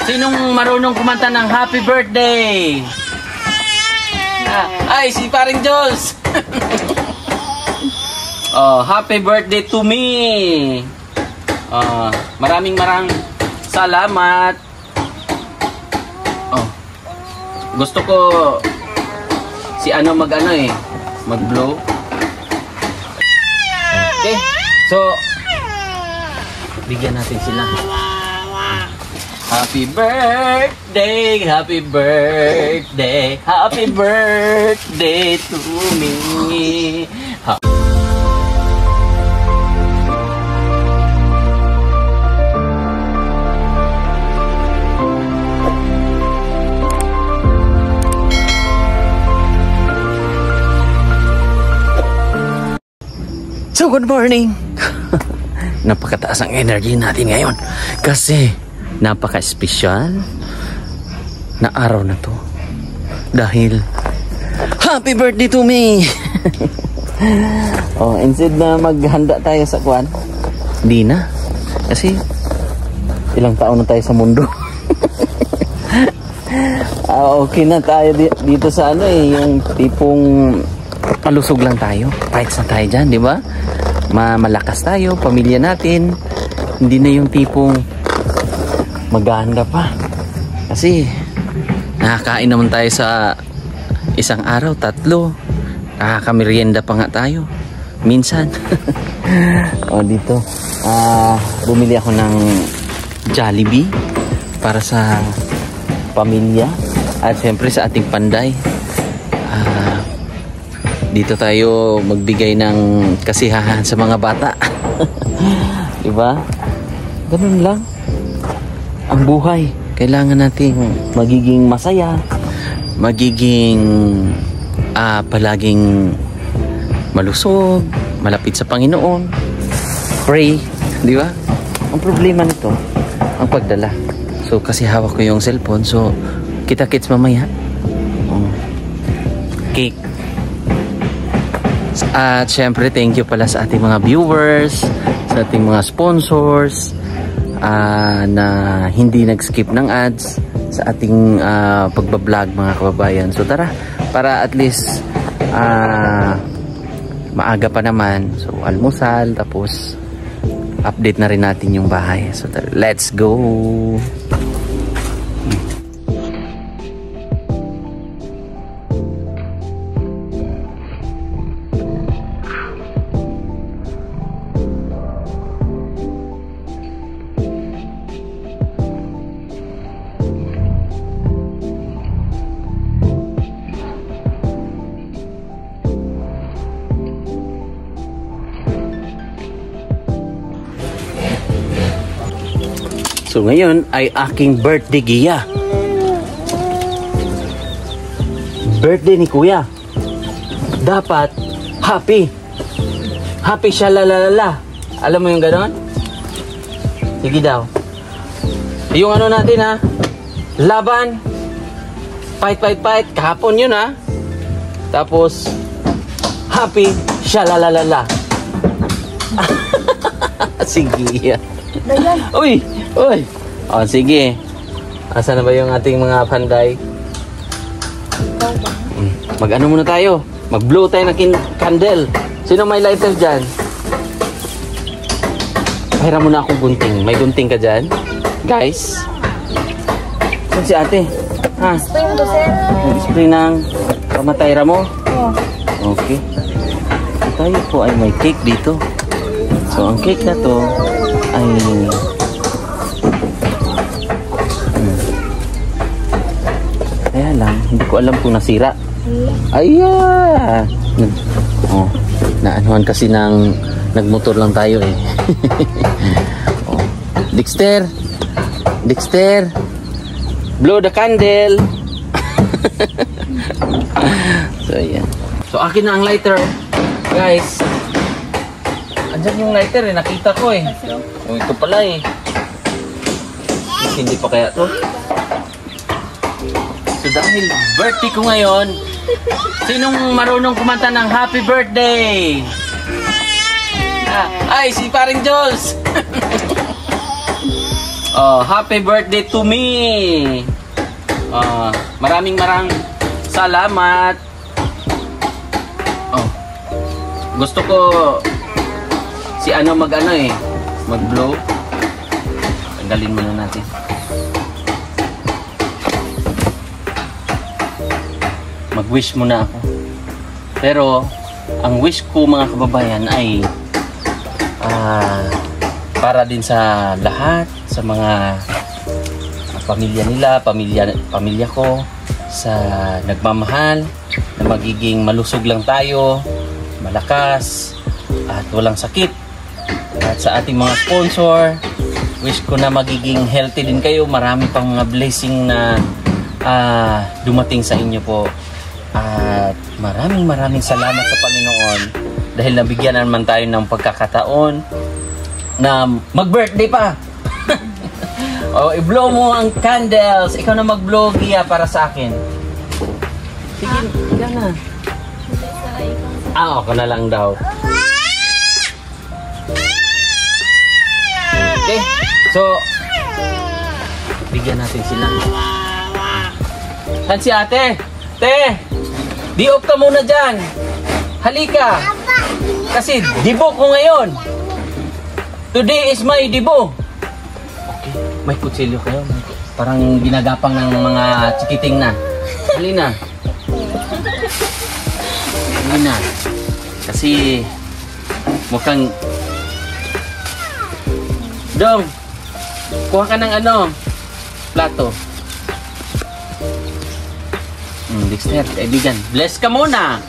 Sinong marunong kumanta ng happy birthday? Ay, si paring Jules. Oh, happy birthday to me. Maraming salamat. Oh, gusto ko si mag-blow. Okay, so bigyan natin sila. Happy birthday, happy birthday, happy birthday to me. So, good morning! Napakataas ang energy natin ngayon kasi napaka-espesyal na araw na to dahil happy birthday to me! Oh, instead na maghanda tayo sa kwan, hindi na kasi ilang taon na tayo sa mundo. Okay na tayo dito sa yung tipong malusog lang tayo, fights na tayo dyan, di ba? Malakas tayo, pamilya natin, hindi na yung tipong maghahanda pa kasi nakakain naman tayo sa isang araw, 3, nakakamiryenda pa nga tayo minsan. O dito bumili ako ng Jollibee para sa pamilya at syempre sa ating panday. Dito tayo magbigay ng kasiyahan sa mga bata. Diba? Ganun lang ang buhay. Kailangan nating magiging masaya, magiging palaging malusog, malapit sa Panginoon, pray, di ba? Ang problema nito, ang pagdala. So kasi hawak ko yung cellphone, so kita-kits mamaya. Cake. At syempre thank you pala sa ating mga viewers, sa ating mga sponsors na hindi nag-skip ng ads sa ating pagbablog mga kababayan. So tara, para at least maaga pa naman, so almusal, tapos update na rin natin yung bahay. So tara, let's go. So ngayon ay aking birthday giya. Birthday ni Kuya. Dapat happy. Happy siya lalalala. Alam mo yung ganon? Sige daw. Yung natin ha. Laban. Fight. Kahapon yun ha. Tapos happy siya lalalala. Sige. Uy! O, sige. Asa na ba yung ating mga panday? Mag-ano muna tayo? Mag-blow tayo ng candle. Sino may lighter dyan? Pahiram muna akong gunting. May gunting ka dyan? Guys? Saan si ate? Ha? Spray mo to, sir. Spray ng pamatayra mo? Oo. Okay. Tayo po ay may cake dito. So, ang cake na to ay kaya lang, hindi ko alam kung nasira. Ayan! Oh, naanuhan kasi ng nagmotor lang tayo eh. Oh. Dexter! Blow the candle! So, ayan. So, akin na ang lighter. Guys, andyan yung lighter eh, nakita ko eh. Oh, ito pala eh. Hindi pa kaya to? So dahil birthday ko ngayon, sinong marunong kumanta ng happy birthday? Ay, si paring Jules! Oh, happy birthday to me. Maraming salamat. Oh. Gusto ko si mag-blow. Tanggalin muna natin. Mag-wish muna ako. Pero ang wish ko mga kababayan ay para din sa lahat, sa mga pamilya nila, pamilya ko, sa nagmamahal, na magiging malusog lang tayo, malakas, at walang sakit. At sa ating mga sponsor, wish ko na magiging healthy din kayo. Marami pang mga blessing na dumating sa inyo po. At maraming salamat sa Panginoon dahil nabigyan naman tayo ng pagkakataon na mag-birthday pa. I-blow mo ang candles. Ikaw na mag-blow, Gia, para sa akin. Sige, ikaw na. Ako na lang daw. Okay, so bigyan natin sila. Saan si ate? Te, di off ka muna dyan. Halika. Kasi dibo ko ngayon. Today is my dibo. Okay, may kutsilyo kayo. Parang ginagapang ng mga chikiting na. Halina. Halina. Kasi mukhang... Dong, kuha ka ng plato. Dexter, kaibigan, bless ka muna.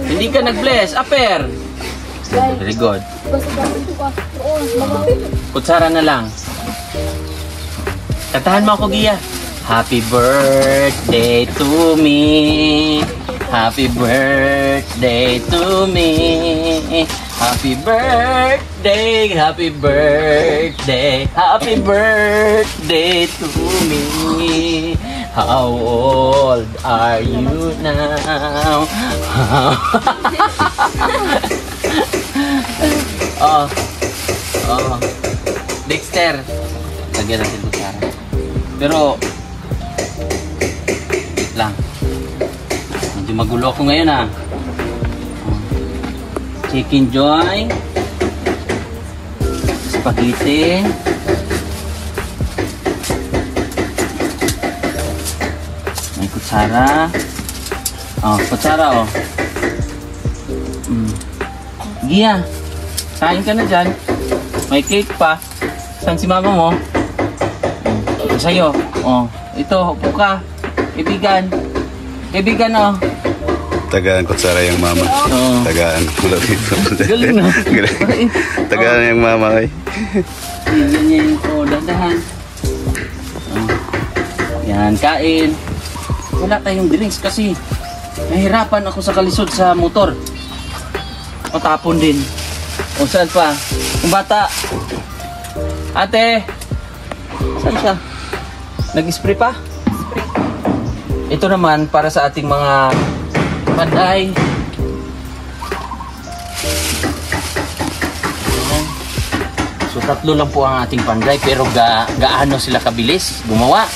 Hindi ka nag-bless, aper. Very good. Kutsara na lang. Kantahan mo ako, Gia. Happy birthday to me. Happy birthday to me. Happy birthday, happy birthday, happy birthday to me. How old are you now? Dexter, lagyan natin kutsara. Pero, wait lang. Medyo magulo ako ngayon Chicken joy, spaghetti, may kutsara. Kutsara Gia, kain ka na dyan. May cake pa. Saan si mama mo? Sa'yo. Ito, upo ka. Kaibigan. Tagaan kutsara yung mama. Tagaan. Galing na. Tagaan yung mama kay. Ganyan po, dandahan. Yan, kain. Wala tayong drinks kasi nahirapan ako sa kalisod sa motor. Patapon din. Saan pa? Yung bata. Ate! Saan siya? Nag-spray pa? Ito naman para sa ating mga panday. So 3 lang po ang ating panday, pero gaano sila kabilis gumawa?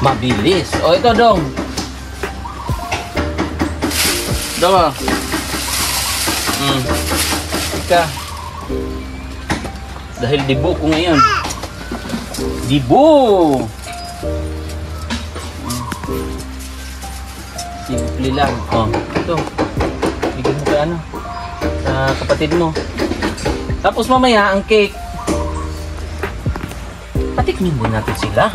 Mabilis. Ito Dong. Dong. Ika. Dahil dibo ko ngayon. Dibo. Simple lang. Ito. Bigyan mo kay sa kapatid mo. Tapos mamaya ang cake. Patikmin din natin sila.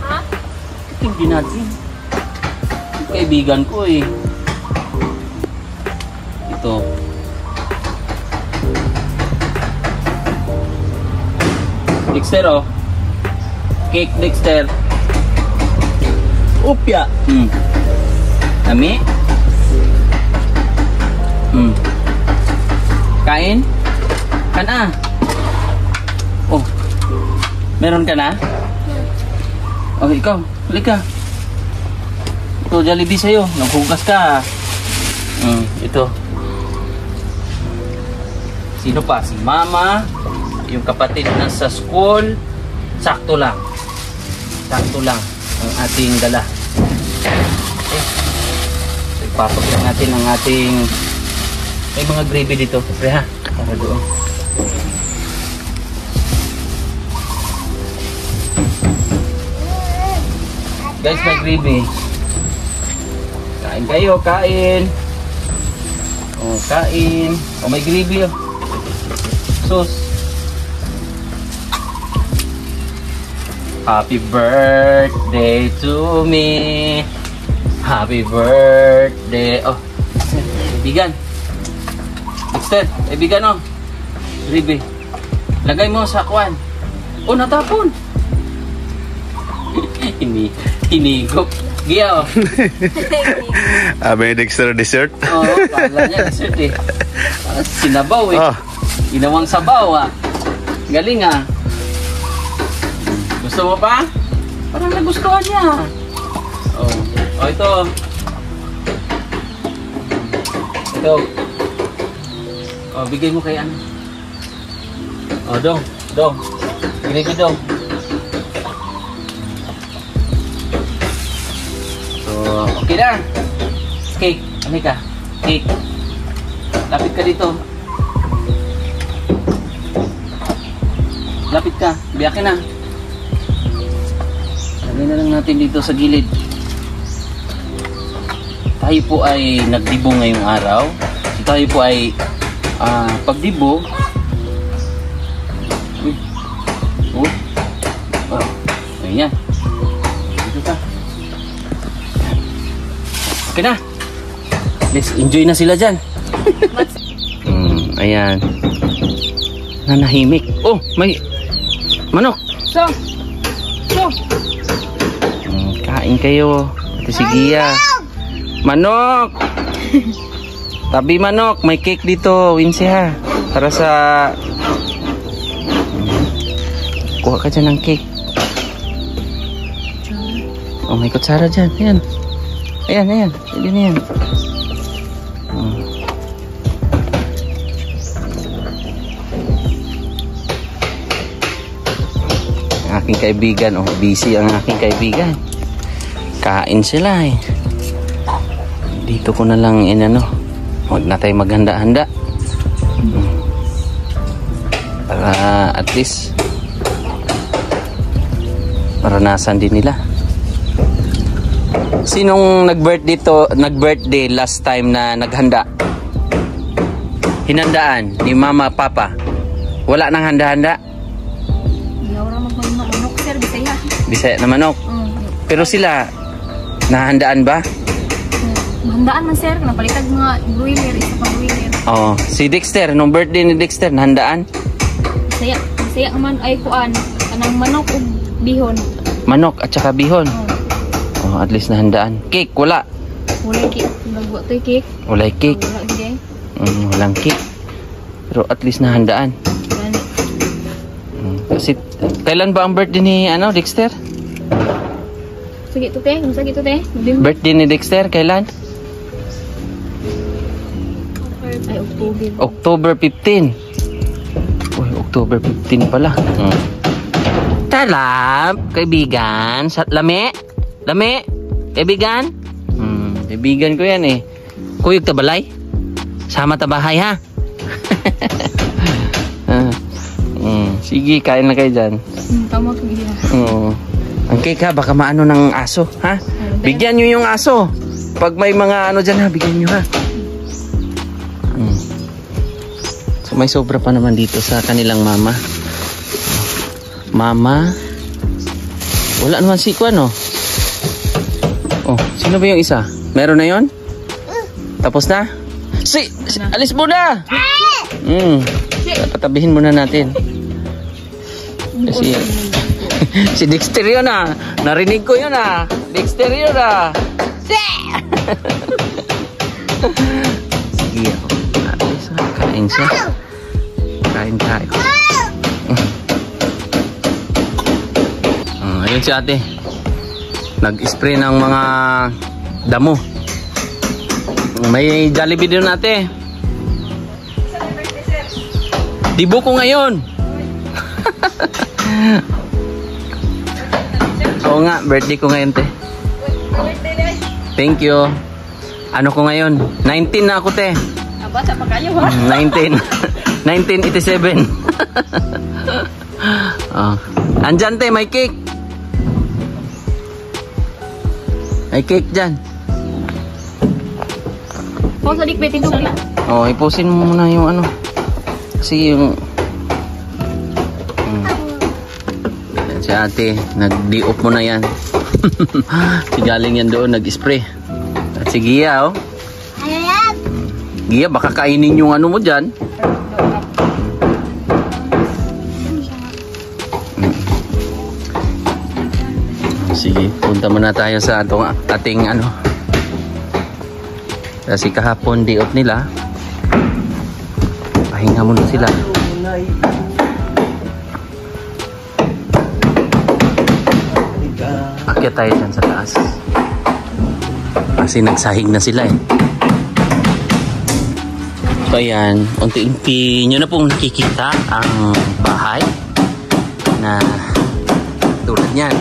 Ha? Patikmin din natin. Yung kaibigan ko Ito. Dexter Cake Dexter. Upya. Nami? Kain? Kana? Meron ka na? Ikaw. Halika. Ito, Jollibee sa'yo. Naghugas ka. Ito. Sino pa? Si Mama. Yung kapatid na sa school. sakto lang. Sakto lang ang ating dala. Okay. So, ipasok lang natin ang ating may mga gravy dito. Pre ha. Para doon. Guys, may gravy. Kain kayo, kain. Oh, kain. Oh, may gravy oh. Sus. Happy birthday to me. Happy birthday. Oh, kaibigan. Dexter, kaibigan oh. Gravy. Lagay mo sa kwan. Oh, natapon. Hinigop. Giya oh. May Dexter dessert. Oo, kala niya dessert eh. Sinabaw eh. Oh. Ginawang sabaw ah. Galing ah. Gusto mo pa? Parang nagustuhan niya. Oh, oh ito. Ito. Oh, bigay mo kay ano. Oh, dong. Gravy dong. Okay na. Cake. Ano ka? Cake. Lapit ka dito. Lapit ka. Biyakin na. Lagay na lang natin dito sa gilid. Tayo po ay nagdibo ngayong araw. Tayo po ay pagdibo. Uy. Oh. Ayan. Dito ka. Okay na. Let's enjoy na sila dyan. Ayan. Nanahimik. Oh, may manok. So. Kain kayo. Ito si Gia. Manok. Tabi manok. May cake dito. Winsi ha. Para sa... Kuha ka dyan ng cake. Oh, may kutsara dyan. Ayan. Ayan. Pwede na yan. Ang aking kaibigan. Oh, busy ang aking kaibigan. Kain sila eh. Dito ko na lang huwag na tayo maghanda-handa. Para at least maranasan din nila. Sinong nag-birthday last time na naghanda? Hinandaan ni Mama, Papa. Wala nang handa-handa? Wala manok, sir, Bisaya. Bisaya na manok. Pero sila nahandaan ba? Handaan man, sir, napalitag mga broiler, isa pang broiler. Oh, si Dexter, nung birthday ni Dexter, nahandaan? Bisaya man ay kuan, kanang manok ug bihon. Manok at saka bihon. Oh, at least nahandaan. Cake, wala. Wala cake. Nagbuat to'y cake. Wala cake. Wala gid. Walang cake. Pero at least nahandaan. Kasi kailan ba ang birthday ni Dexter? Sige to te. Birthday ni Dexter kailan? Ay, October 15. Uy, October 15 pala. Talap, kaibigan. Lame, kaibigan. Kaibigan ko yan eh. Kuyog tabalay. Sama tabahay ha. Sige, kain na kayo dyan. Tama ko gila. Ang cake ha, baka maano ng aso ha. Bigyan nyo yung aso. Pag may mga dyan ha, bigyan nyo ha. So may sobra pa naman dito sa kanilang mama. Wala naman si Kwan oh, sino ba yung isa? Meron na yon? Tapos na? Alis mo na! Patabihin muna natin. Kasi si Dexter yun narinig ko yun Dexter yun sige ako. Kain siya. Kain tayo. Ayun si ate. Nag-spray ng mga damo. May Jollibee din ate. Dibo ko ngayon. Oo nga, birthday ko ngayon, te. Thank you. Ano ko ngayon? 19 na ako, te. Bata pa kayo, ha? 19. 1987. Oh. Andyan, te, may cake. May cake dyan. Po, sa dikbet ito. Oh, ipusin mo muna yung ano. Kasi yung... Yan si ate, nag-di-off mo na yan. Si galing yan doon, nag-spray. At si Gia, oh. Gia, baka kainin yung ano mo dyan. Sige, punta muna tayo sa ating ano. Kasi kahapon day off nila. Pahinga muna sila. Akyat tayo dyan sa taas. Kasi nagsahig na sila eh. So ayan, unti-unti nyo na pong nakikita ang bahay na tulad niyan.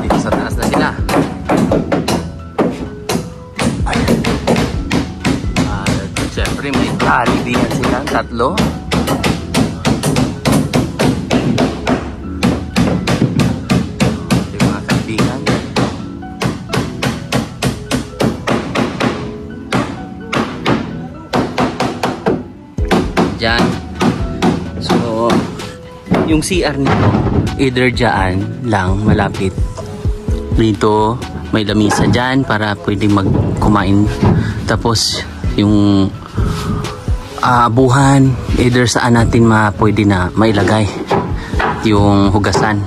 Dito sa taas na sila. Ayan. Siyempre may kalibigan sila, tatlo. Yung mga kalibigan. Diyan. So, yung CR nito, either dyan lang, malapit. Dito, may lamisa dyan para pwede kumain. Tapos, yung abuhan, either saan natin pwede na mailagay yung hugasan.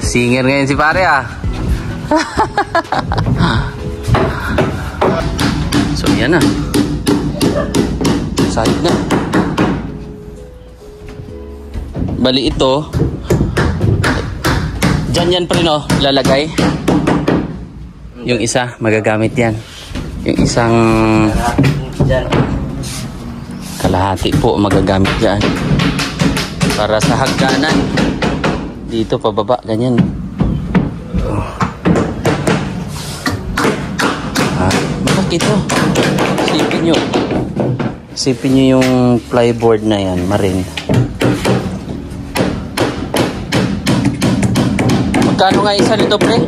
Singer ngayon si pare ah. So yan na. Sahig na. Bali ito, dyan yan pa rin oh, lalagay. Yung isa, magagamit yan. Yung isang kalahati po magagamit yan. Para sa hagdanan. Dito pababa, ganyan. Malaki ito. Isipin nyo yung plyboard na yan, marin. Magkano nga isa nito, pre?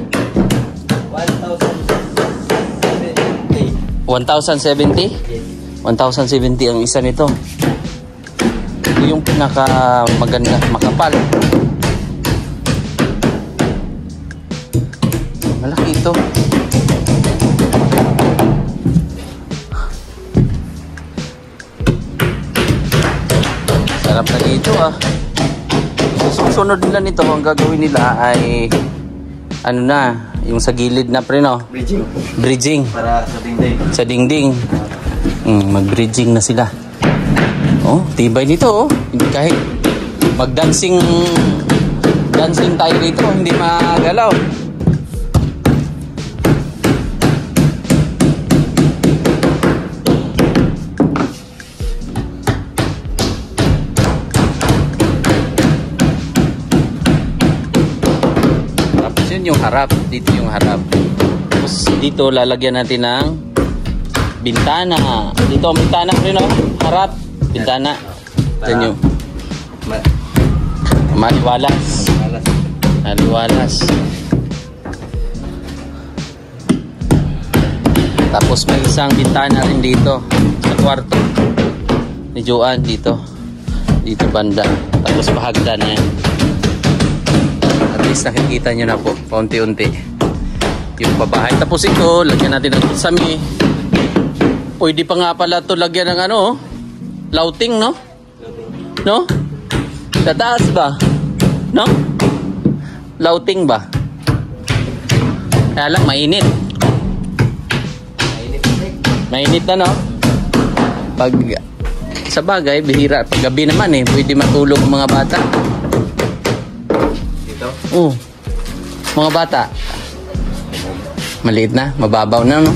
1,070? 1,070 ang isa nito. Ito yung pinaka maganda, makapal. Malaki ito. Sarap na dito ah. Susunod nila nito, ang gagawin nila ay ano na, yung sa gilid na pre no? Bridging. Para sa dingding. Sa dingding. Mag-bridging na sila. Oh, tibay nito oh. Kahit mag-dancing tayo dito, hindi magalaw. Yung harap, dito yung harap. Tapos dito lalagyan natin ng bintana. Dito ang bintana rin oh. Harap, bintana. Diyan yung maliwalas. Maliwalas. Tapos may isang bintana rin dito sa kwarto ni Joanne dito. Dito banda. Tapos pahagdan yan. At least nakikita nyo na po paunti-unti yung babahay. Tapos ito lagyan natin ng sami. Pwede pa nga pala ito lagyan ng ano lauting no? No? Sa taas ba? No? Lauting ba? Kaya lang mainit. Mainit na no? Pag sa bagay bihira, pag gabi naman pwede matulog ang mga bata. Oh, mga bata. Maliit na, mababaw na, no?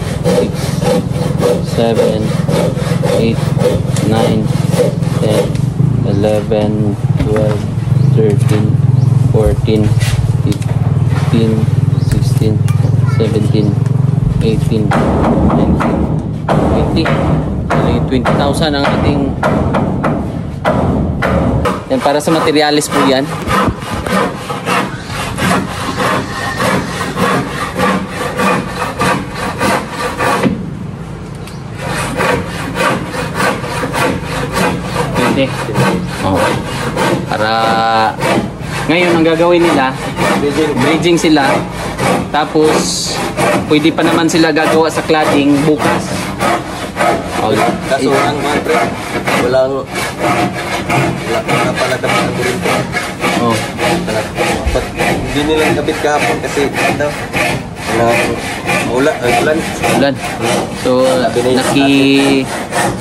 7, 8, 9, 10, 11, 12, 13, 14, 15, 16, 17, 18, 19, 20. 20,000 ang ating yan para sa materialis po yan. Oh. Para ngayon ang gagawin nila, bridging sila, tapos pwede pa naman sila gagawa sa cladding bukas. Oh, Kaso ang mga pre, wala pala dapat ang kuryente. Oh. Hindi nilang kapit kahapon kasi ano, ulan. So,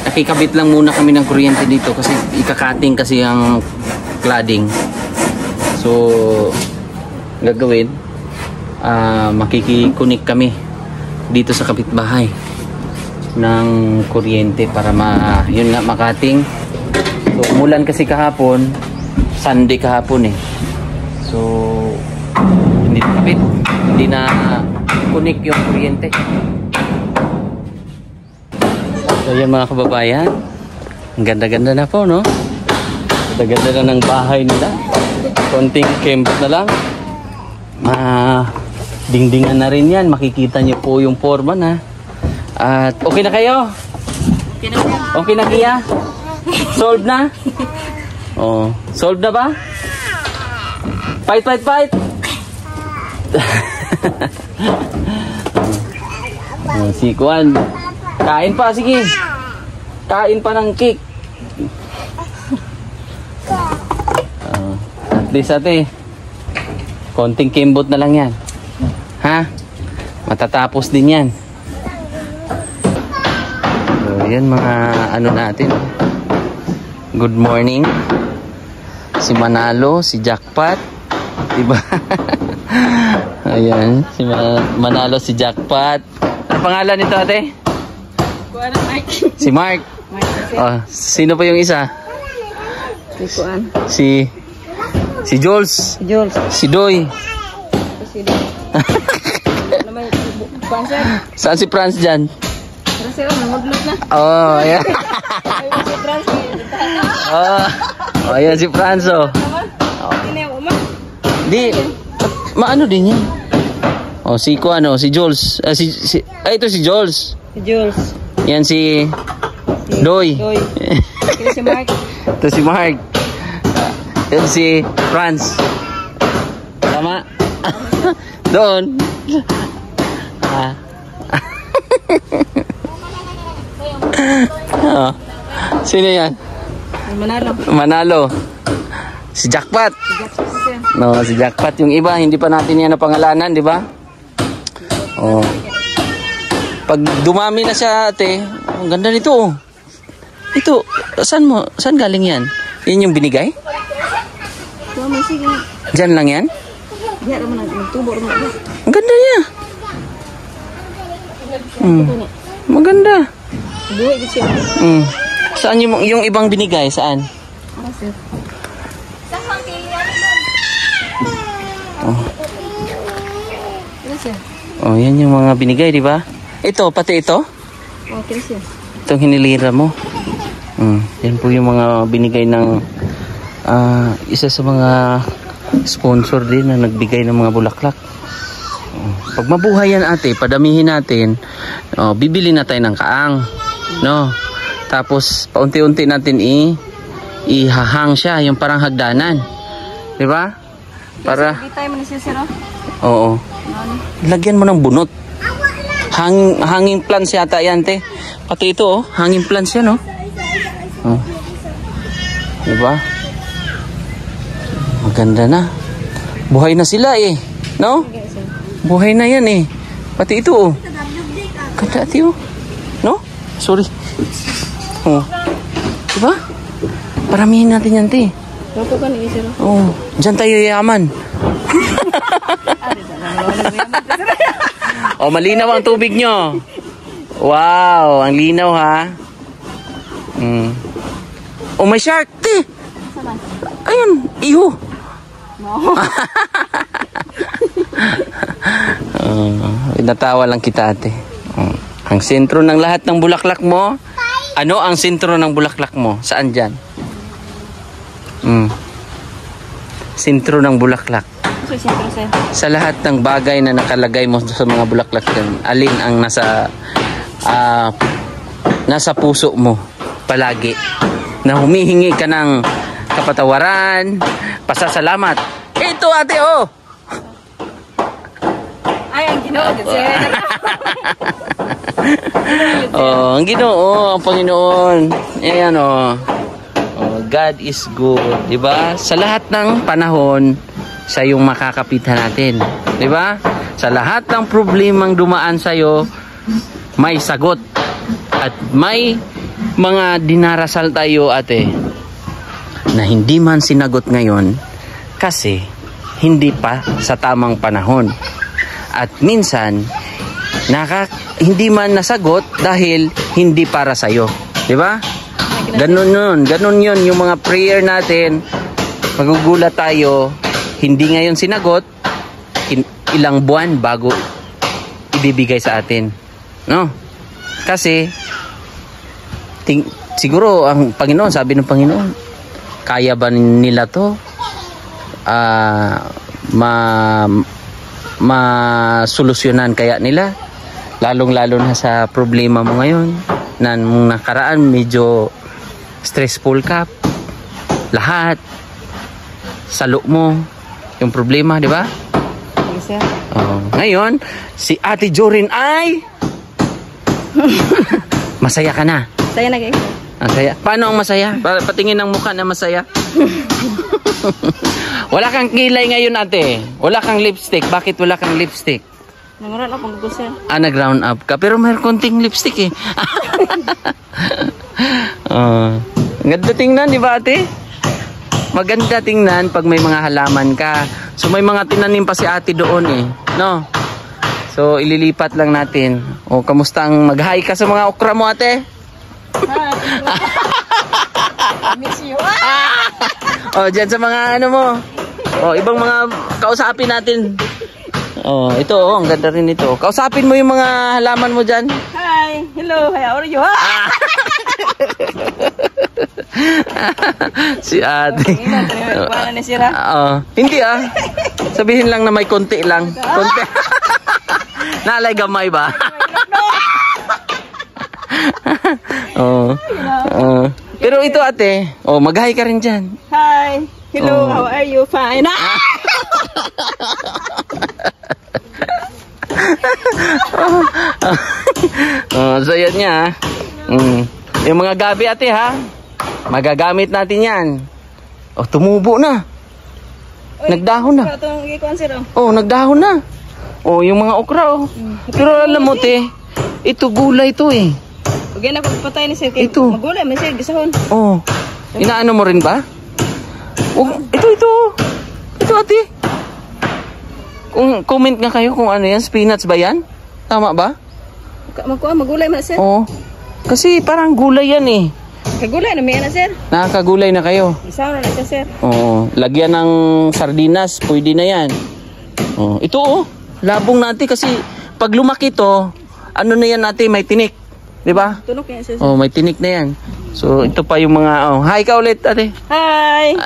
nakikabit lang muna kami ng kuryente dito kasi ikakating kasi ang cladding. So, gagawin, makikikunik kami dito sa kapitbahay ng kuryente para yun nga, makating. So, umulan kasi kahapon, Sunday kahapon eh. So, hindi nakapit, hindi na kunik yung kuryente. So yan mga kababayan, ang ganda-ganda na po, no? Ganda-ganda na ng bahay nila. Konting kembot na lang, dingdingan na rin yan. Makikita niyo po yung foreman, ha? At okay na kayo? Okay na Kia? Solved na? Oh, solved na ba? Fight! Si Kuan, kain pa, sige. Kain pa ng cake. At least ate, konting kimbot na lang yan. Ha? Matatapos din yan. So, yan mga ano natin. Good morning. Si Manalo, si Jackpot. Diba? Ayan, si Manalo, si Jackpot. Ano pangalan nito ate? Kuan Mark. Si Mark. Mark. Oh, sino pa yung isa? Si Kuan. Si Si Jules. Jules. Si Doy. Saan si Franz dyan? Kasi nangudlot na. Oh, ayan. Oh, ayan si Franz, oh. Di, maano din yan. Oh, si Jules. Ito si Jules. Si Jules. Yan si Doy. Ito si Mark. Ito si Mark. Yan si Franz. Tama? Doon. Oh. Sino yan? Manalo. Si Jackpot. No, si Jackpot. Yung iba, hindi pa natin yan napangalanan, di ba? Oh. Pag dumami na siya, ate, ang ganda nito, oh. Ito, saan galing yan? Yan yung binigay? Diyan lang yan? Ang ganda niya. Maganda. Saan yung ibang binigay? Saan? Oh, yan yung mga binigay, di ba? Ito, pati ito? Itong hinilira mo. Yan po yung mga binigay ng isa sa mga sponsor din na nagbigay ng mga bulaklak. Pag mabuhay yan, ate, padamihin natin. Bibili na tayo ng kaang, no? Tapos paunti-unti natin ihahang siya, yung parang hagdanan. 'Di ba? Para oo. Lagyan mo ng bunot. Hanging plants yata yan, te. Pati ito, oh, hanging plants yan, oh. Oh. 'Di ba? Maganda na. Buhay na sila, eh. No? Buhay na yan, eh. Pati ito, oh. Ganda, ate, oh. No? Sorry. Oh. Diba? Paramihin natin yan, te. Oh. Diyan tayo yaman. Oh, malinaw ang tubig nyo. Wow, ang linaw, ha? Oh, may shark, te. Ayun, iho. Natawa lang kita, ate. Ang sentro ng lahat ng bulaklak mo. Ano ang sentro ng bulaklak mo? Saan dyan? Sentro ng bulaklak. Sa lahat ng bagay na nakalagay mo sa mga bulaklak yan, alin ang nasa puso mo palagi? Na humihingi ka ng kapatawaran, pasasalamat. Ito, ate, oh! Ay, ang Ginoo. Oh, ang Ginoo, ang Panginoon. Ayan, oh. God is good, 'di ba? Sa lahat ng panahon, siya yung makakapitan natin, 'di ba? Sa lahat ng problemang dumaan sa iyo, may sagot. At may mga dinarasal tayo, ate, na hindi man sinagot ngayon kasi hindi pa sa tamang panahon. At minsan hindi man nasagot dahil hindi para sa iyo, 'di ba? Ganun yun yung mga prayer natin. Magugulat tayo, hindi ngayon sinagot, ilang buwan bago ibibigay sa atin, no? Kasi siguro ang Panginoon, sabi ng Panginoon, kaya ba nila to masolusyonan kaya nila, lalong-lalo na sa problema mo ngayon na nung nakaraan medyo stressful ka, lahat salo mo yung problema, di ba? Ngayon si Ate Jorin ay masaya ka na. Saya na, guys. Masaya. Paano ang masaya? Patingin ng mukha na masaya. Wala kang kilay ngayon, ate. Wala kang lipstick. Bakit wala kang lipstick? Nag-round up ang gusto. Nag-round up ka. Pero may konting lipstick, eh. Ganda tingnan, di ba, ate? Maganda tingnan pag may mga halaman ka. So may mga tinanim pa si ate doon, eh, no? So ililipat lang natin. O, kamusta ang mag-hi ka sa mga okra mo, ate? Miss you. O, dyan sa mga ano mo, Oh, ibang mga kausapin natin. Oh, ito ang ganda rin ito. Kausapin mo yung mga halaman mo diyan. Hi. Hello. How are you? Ha? Si ate. Wala na sira. Hindi sabihin lang na may konti lang. Konti. Nalay gamay ba? Pero ito ate, mag-hi ka rin dyan. Hi. Hello. How are you? Fine. So yan niya. Yung mga gabi ate ha, magagamit natin yan. Tumubo na. Nagdahon na. Nagdahon na. Yung mga okra Pero alam mo te, ito gulay to eh. Huwag na pagpatay ni sir. Ito. Magulay, may sir, gisahon. Inaano mo rin ba? Ito ate. Kung comment nga kayo kung ano yan, spinach ba yan? Tama ba? Magulay man sir. Kasi parang gulay yan eh. Kagulay na may na sir. Nakakagulay na kayo. Gisahon na siya sir. Lagyan ng sardinas, pwede na yan. Ito labong natin kasi pag lumaki to, ano na yan natin, may tinik. Diba? Tunok yan sir. May tinik na yan. So ito pa yung mga, hi ka ulit ate. Hi!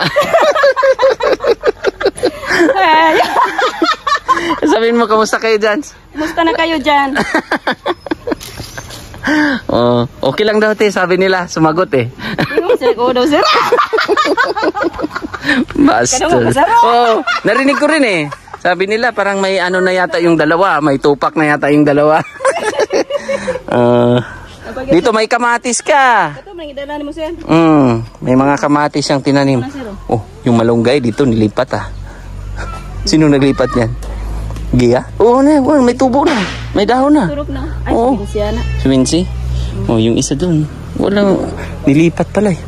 Hi! Sabihin mo, kamusta kayo dyan? Kumusta na kayo dyan? Okay lang daw te, sabi nila, sumagot eh. Sir, daw sir. Basta. Narinig ko rin eh. Sabi nila parang may ano na yata yung dalawa, may tupak na yata yung dalawa. Dito may kamatis ka. Ito, may idala mo sir. May mga kamatis siyang tinanim. Yung malunggay dito nilipat Sino naglipat niyan? Gia? May tubo na. May dahon na. Turok na. Ay, siya na. Suminsi? Yung isa dun. Walang nilipat pala eh.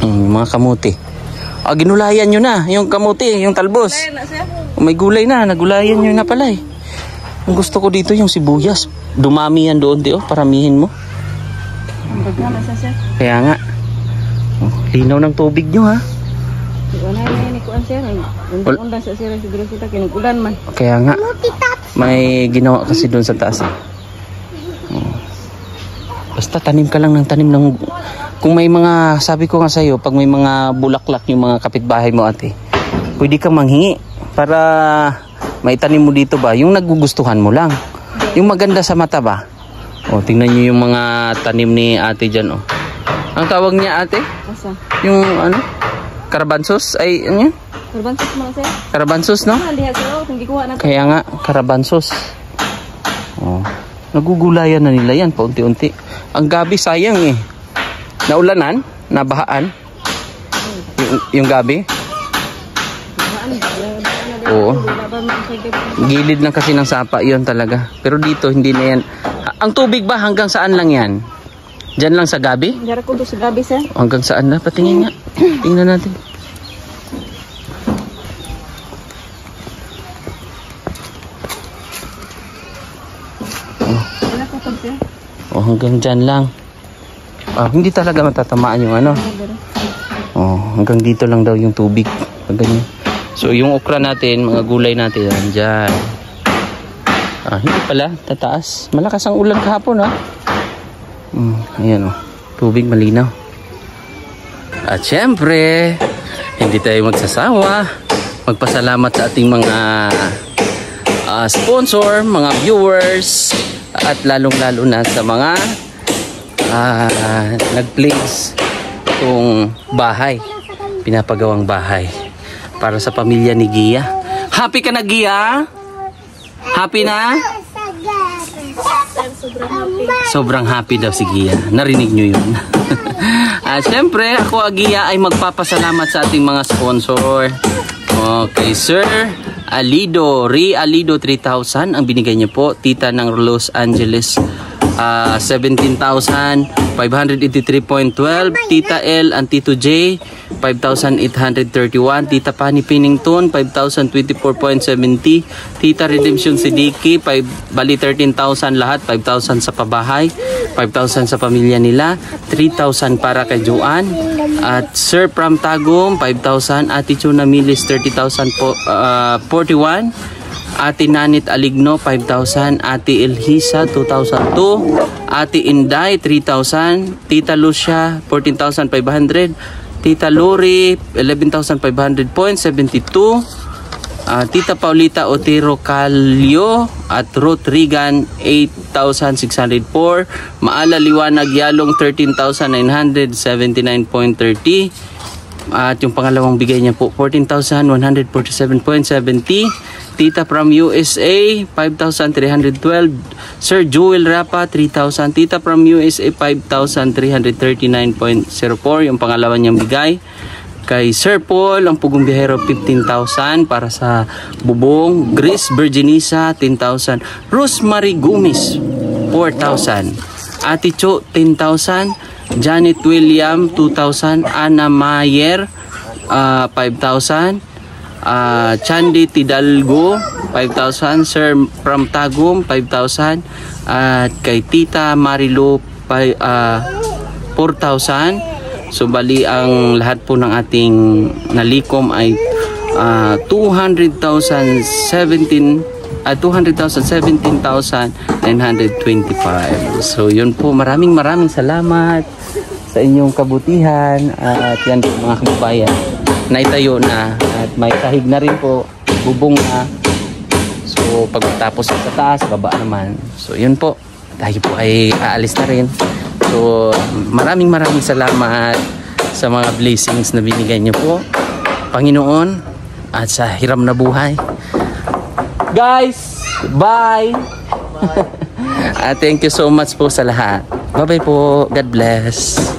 Yung mga kamuti. Ginulayan nyo na. Yung kamuti, yung talbos. May gulay na. Nagulayan nyo na pala eh. Ang gusto ko dito yung sibuyas. Dumami yan doon, paramihin mo. Kaya nga. Linaw ng tubig nyo ha. Kaya nga. May ginawa kasi doon sa taas. Basta tanim ka lang ng tanim ng... Kung may mga, sabi ko nga sa'yo, pag may mga bulaklak yung mga kapitbahay mo ate, pwede kang manghingi para maitanim mo dito ba, yung nagugustuhan mo lang. Yung maganda sa mata ba. Tingnan nyo yung mga tanim ni ate dyan Ang tawag niya ate? Asa? Yung ano? Karabansos? Ay, ano yan? Karabansos mo sir? Karabansos, no? Kaya nga, karabansos. Nagugulayan na nila yan, paunti-unti. Ang gabi sayang eh. Naulanan? Nabahaan? Yung gabi? Gilid lang kasi ng sapa yon talaga. Pero dito, hindi na yan. Ang tubig ba hanggang saan lang yan? Diyan lang sa gabi? Diyan ko sa gabi sir. Hanggang saan na? Patingin nga. Tingnan natin. Hanggang dyan lang. Hindi talaga matatamaan yung ano. Hanggang dito lang daw yung tubig. Ganyan. So yung okra natin, mga gulay natin, dyan. Hindi pala, tataas. Malakas ang ulan kahapon ayan tubig malinaw. At syempre, hindi tayo magsasawa magpasalamat sa ating mga sponsor, mga viewers, at lalong-lalo na sa mga nag-place itong bahay, pinapagawang bahay para sa pamilya ni Gia. Happy ka na, Gia? Happy na? Sobrang happy daw si Gia. Narinig nyo yun. At syempre, ako Gia ay magpapasalamat sa ating mga sponsor. Okay, Sir Alido, Alido 3,000 ang binigay niyo po. Tita ng Los Angeles 17,583.12. Tita L and Tito J 5,831. Tita Pani Pinnington 5,024.70. Tita Redemption Sidiki bali 13,000 lahat, 5,000 sa pabahay. 5,000 sa pamilya nila, 3,000 para kay Joanne. At Sir Pram Tagum, 5,000. Ate Chuna Milis, 30,000 po, 41. Ate Nanit Aligno, 5,000. Ate Elhisa, 2,002. Ate Inday, 3,000. Tita Lucia, 14,500. Tita Lori, 11,500.72. Tita Paulita Otero Calio at Ruth Regan, 8,604. Maala Liwanag Yalong, 13,979.30. At yung pangalawang bigay niya po, 14,147.70. Tita from USA, 5,312. Sir Jewel Rapa, 3,000. Tita from USA, 5,339.04. Yung pangalawa niyang bigay. Kay Sir Paul, ang Pugong Biyahero, 15,000 para sa bubong. Grace Virginisa, 10,000. Rosemary Gumis, 4,000. Ate Cho, 10,000. Janet William, 2,000. Ana Mayer, 5,000. Chandy Tidalgo, 5,000. Sir Pram Tagum, 5,000. At kay Tita Marilu, 4,000. So bali ang lahat po ng ating nalikom ay 217,925. So yun po, maraming salamat sa inyong kabutihan at yan po mga kababayan, naitayo na at may sahig na rin po, bubong na. So pagkatapos sa taas, baba naman. So yun po, tayo po ay aalis na rin. So, maraming salamat sa mga blessings na binigay niyo po, Panginoon, at sa hiram na buhay. Guys, bye! Thank you so much po sa lahat. Bye-bye po. God bless.